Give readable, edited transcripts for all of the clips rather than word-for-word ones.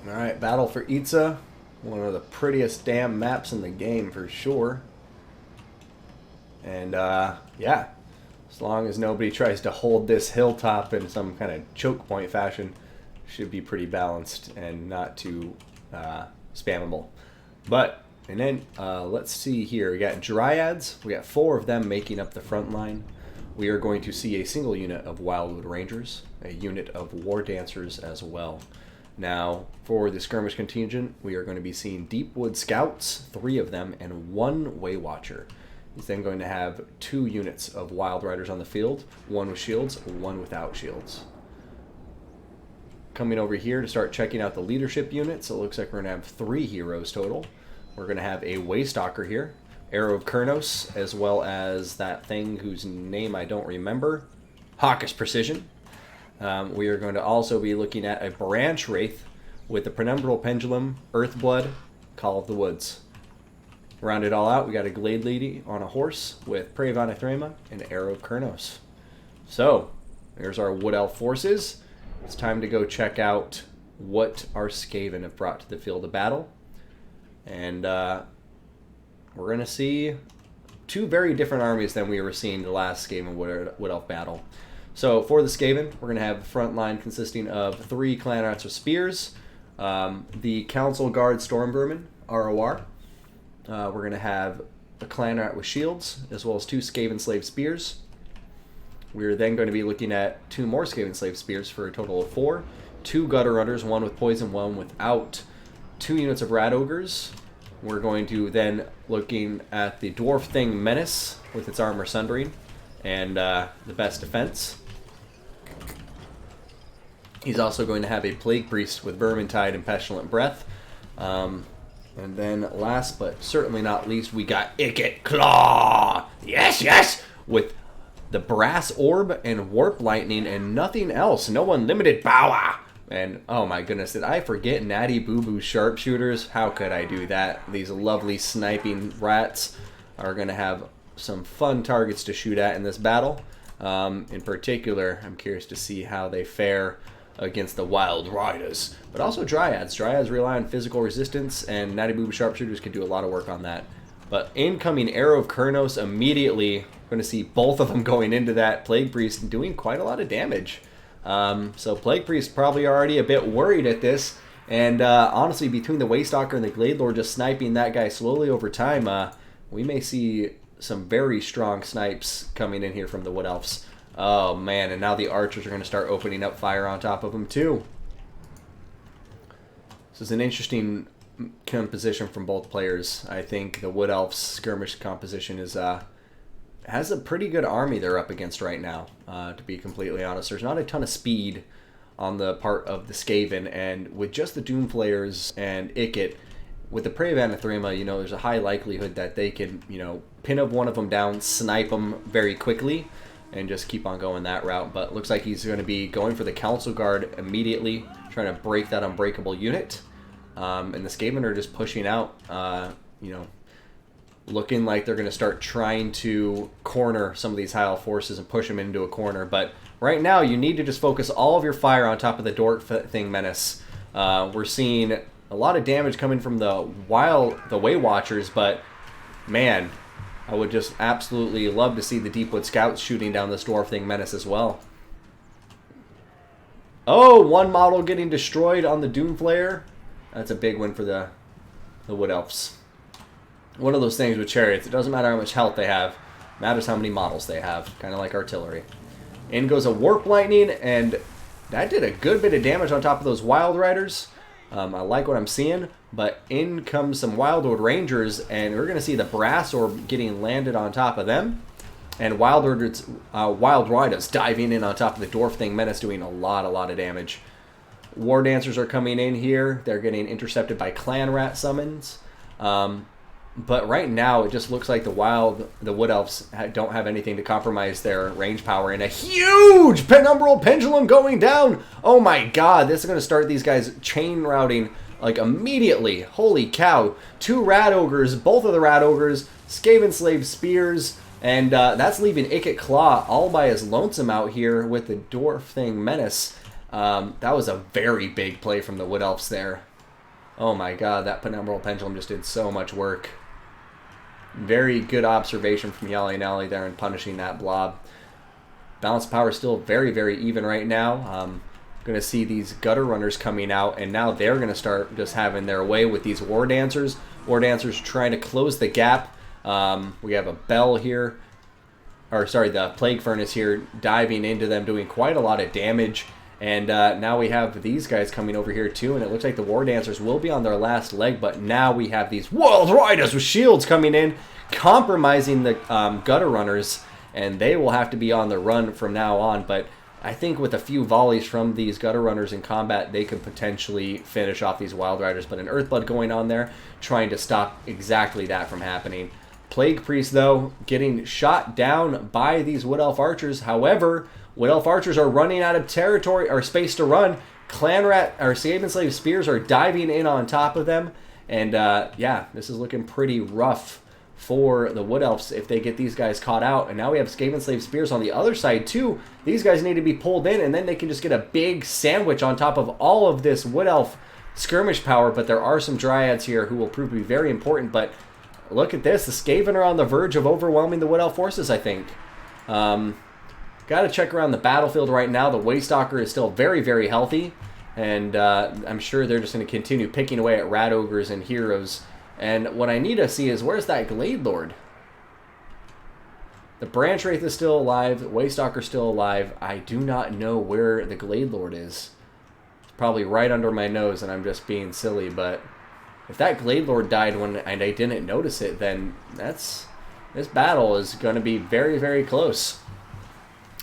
Alright, battle for Itza. One of the prettiest damn maps in the game for sure. And yeah, as long as nobody tries to hold this hilltop in some kind of choke point fashion, should be pretty balanced and not too spammable. But, and then let's see here. We got Dryads. We got 4 of them making up the front line. We are going to see a single unit of Wildwood Rangers, a unit of War Dancers as well. Now, for the skirmish contingent, we are going to be seeing Deepwood Scouts, 3 of them, and 1 Waywatcher. He's then going to have 2 units of Wild Riders on the field, 1 with shields, 1 without shields. Coming over here to start checking out the leadership units, it looks like we're going to have 3 heroes total. We're going to have a Waystalker here, Arrow of Kurnos, as well as that thing whose name I don't remember, Hawkish Precision. We are going to also be looking at a Branch Wraith with the Penumbral Pendulum, Earthblood, Call of the Woods. Round it all out, we got a Glade Lady on a horse with Prey of Anathrema and Arrow of Kurnos. So, there's our Wood Elf forces. It's time to go check out what our Skaven have brought to the field of battle. And we're going to see 2 very different armies than we were seeing the last Skaven Wood Elf battle. So for the Skaven, we're going to have the front line consisting of 3 Clan Rats with Spears, the Council Guard Storm Vermin, ROR. We're going to have a Clan Rat with Shields, as well as 2 Skaven Slave Spears. We're then going to be looking at 2 more Skaven Slave Spears for a total of 4. 2 Gutter Runners, 1 with Poison, 1 without. 2 units of Rat Ogres. We're going to then looking at the Dwarf Thing Menace with its Armor Sundering and the best defense. He's also going to have a Plague Priest with Vermintide and Pestilent Breath. And then last but certainly not least, we got Icket Claw! Yes, yes! With the Brass Orb and Warp Lightning and nothing else. No unlimited power! And oh my goodness, did I forget Natty Boo Boo Sharpshooters? How could I do that? These lovely sniping rats are going to have some fun targets to shoot at in this battle. In particular, I'm curious to see how they fare against the Wild Riders, but also Dryads. Dryads rely on physical resistance, and Natty Boo Boo Sharpshooters can do a lot of work on that. But incoming Arrow of Kurnos immediately, going to see both of them going into that Plague Priest and doing quite a lot of damage. So Plague Priest probably already a bit worried at this, and honestly, between the Waystalker and the Glade Lord just sniping that guy slowly over time, we may see some very strong snipes coming in here from the Wood Elves. Oh man, and now the archers are going to start opening up fire on top of them too. This is an interesting composition from both players. I think the Wood Elves skirmish composition is has a pretty good army they're up against right now, to be completely honest. There's not a ton of speed on the part of the Skaven, and with just the Doomflayers and Icket, with the Prey of Anathrema, you know, there's a high likelihood that they can, you know, pin up one of them down, snipe them very quickly, and just keep on going that route. But looks like he's going to be going for the Council Guard immediately, trying to break that unbreakable unit. And the Skaven are just pushing out, you know, looking like they're going to start trying to corner some of these high elf forces and push them into a corner. But right now, you need to just focus all of your fire on top of the Dwarf Thing Menace. We're seeing a lot of damage coming from the Waywatchers, but man, I would just absolutely love to see the Deepwood Scouts shooting down this Dwarf Thing Menace as well. Oh, 1 model getting destroyed on the Doomflayer. That's a big win for the Wood Elves. One of those things with chariots, it doesn't matter how much health they have, it matters how many models they have, kind of like artillery. In goes a Warp Lightning, and that did a good bit of damage on top of those Wild Riders. I like what I'm seeing, but in comes some Wildwood Rangers, and we're going to see the Brass Orb getting landed on top of them, and Wild Riders diving in on top of the Dwarf Thing Menace, doing a lot of damage. War Dancers are coming in here. They're getting intercepted by Clan Rat summons. But right now, it just looks like the Wood Elves don't have anything to compromise their range power. And a huge Penumbral Pendulum going down! Oh my god, this is going to start these guys chain routing like immediately. Holy cow. 2 Rat Ogres, both of the Rat Ogres, Skaven Slave Spears, and that's leaving Icket Claw all by his lonesome out here with the Dwarf Thing Menace. That was a very big play from the Wood Elves there. Oh my god, that Penumbral Pendulum just did so much work. Very good observation from HjalleNalle there in punishing that blob. Balance of power is still very, very even right now. Going to see these gutter runners coming out, and now they're going to start just having their way with these war dancers. War dancers trying to close the gap. We have a bell here, or sorry, the plague furnace here diving into them, doing quite a lot of damage. And now we have these guys coming over here too, and it looks like the war dancers will be on their last leg, but now we have these World Riders with shields coming in, compromising the gutter runners, and they will have to be on the run from now on. But I think with a few volleys from these gutter runners in combat, they could potentially finish off these Wild Riders. But an Earthblood going on there, trying to stop exactly that from happening. Plague Priest, though, getting shot down by these Wood Elf Archers. However, Wood Elf Archers are running out of territory or space to run. Clan Rat or Slave and Slave Spears are diving in on top of them. And yeah, this is looking pretty rough for the Wood Elves if they get these guys caught out. And now we have Skaven Slave Spears on the other side too. These guys need to be pulled in, and then they can just get a big sandwich on top of all of this Wood Elf skirmish power. But there are some Dryads here who will prove to be very important. But look at this. The Skaven are on the verge of overwhelming the Wood Elf forces, I think. Got to check around the battlefield right now. The Waystalker is still very, very healthy. And I'm sure they're just going to continue picking away at Rat Ogres and Heroes. And what I need to see is, where's that Glade Lord? The Branch Wraith is still alive. The Waystalker is still alive. I do not know where the Glade Lord is. It's probably right under my nose, and I'm just being silly. But if that Glade Lord died and I didn't notice it, then this battle is going to be very, very close.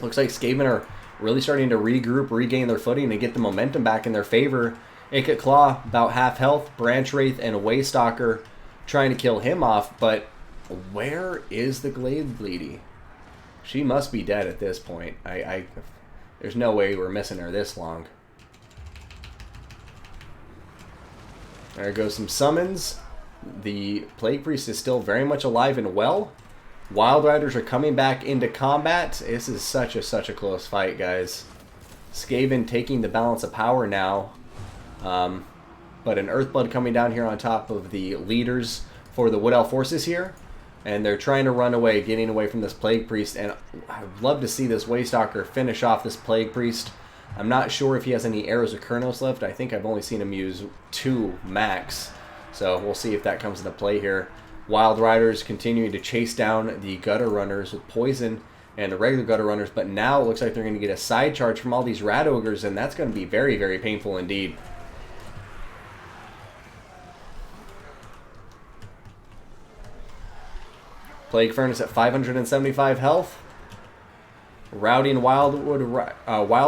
Looks like Skaven are really starting to regroup, regain their footing, and get the momentum back in their favor. Ikat Claw, about half health. Branch Wraith and Waystalker trying to kill him off. But where is the Glade Lady? She must be dead at this point. There's no way we're missing her this long. There goes some summons. The Plague Priest is still very much alive and well. Wild Riders are coming back into combat. This is such a close fight, guys. Skaven taking the balance of power now. But an Earthblood coming down here on top of the leaders for the Wood Elf forces here. And they're trying to run away, getting away from this Plague Priest. And I'd love to see this Waystalker finish off this Plague Priest. I'm not sure if he has any arrows of Kurnos left. I think I've only seen him use 2 max. So we'll see if that comes into play here. Wild Riders continuing to chase down the Gutter Runners with poison and the regular Gutter Runners, but now it looks like they're going to get a side charge from all these Rat Ogres, and that's going to be very, very painful indeed. Plague Furnace at 575 health. Routing Wild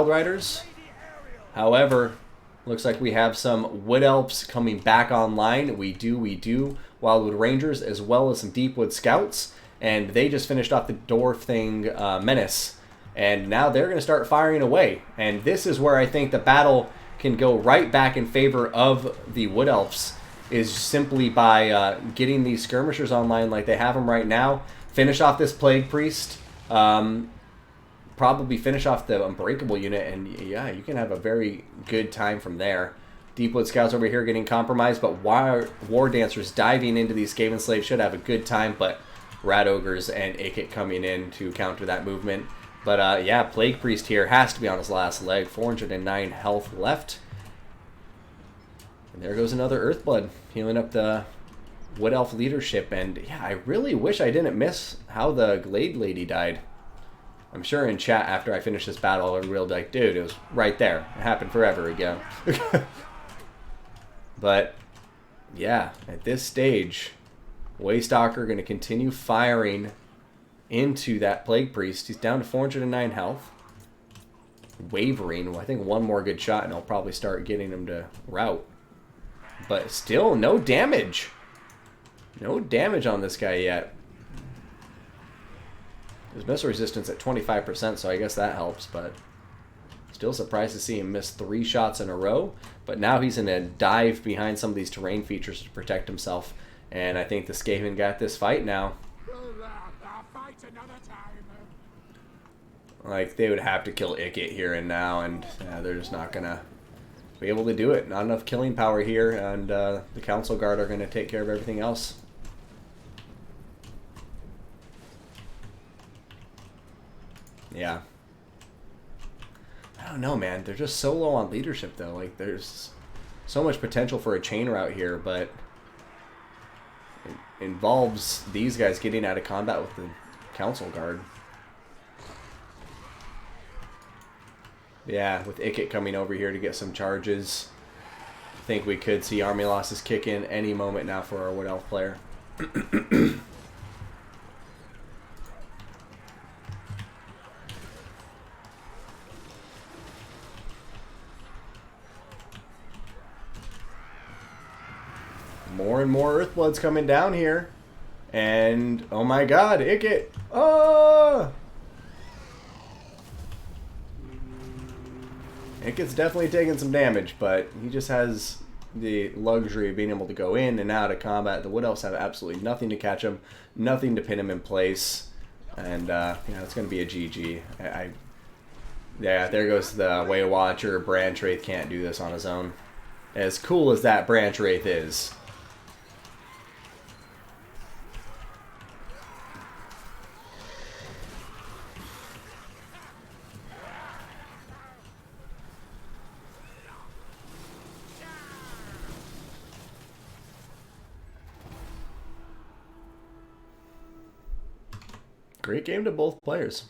Riders. However, looks like we have some Wood Elves coming back online. We do. Wildwood Rangers, as well as some Deepwood Scouts. And they just finished off the Dwarf Thing Menace. And now they're going to start firing away. And this is where I think the battle can go right back in favor of the Wood Elves, is simply by getting these skirmishers online like they have them right now. Finish off this Plague Priest. Probably finish off the Unbreakable unit. And yeah, you can have a very good time from there. Deepwood Scouts over here getting compromised, but War Dancers diving into these Skaven Slaves should have a good time, but Rat Ogres and Ikat coming in to counter that movement. But yeah, Plague Priest here has to be on his last leg. 409 health left. And there goes another Earthblood, healing up the Wood Elf leadership. And yeah, I really wish I didn't miss how the Glade Lady died. I'm sure in chat after I finish this battle, everybody will be like, dude, it was right there. It happened forever ago. But, yeah, at this stage, Waystalker going to continue firing into that Plague Priest. He's down to 409 health. Wavering. I think one more good shot and I'll probably start getting him to rout. But still, no damage. No damage on this guy yet. His missile resistance at 25%, so I guess that helps, but still surprised to see him miss 3 shots in a row. But now he's in a dive behind some of these terrain features to protect himself. And I think the Skaven got this fight now. Like, they would have to kill Ikat here and now, and they're just not gonna be able to do it. Not enough killing power here, and the Council Guard are going to take care of everything else. Yeah. I don't know, man. They're just so low on leadership, though. Like, there's so much potential for a chain route here, but it involves these guys getting out of combat with the Council Guard. Yeah, with Ikit coming over here to get some charges. I think we could see army losses kick in any moment now for our Wood Elf player. More and more Earthbloods coming down here. And, oh my god, Ikit! Oh! Ikit's definitely taking some damage, but he just has the luxury of being able to go in and out of combat. The Wood Elves have absolutely nothing to catch him, nothing to pin him in place. And, it's going to be a GG. Yeah, there goes the Way Watcher. Branch Wraith can't do this on his own. As cool as that Branch Wraith is. Great game to both players.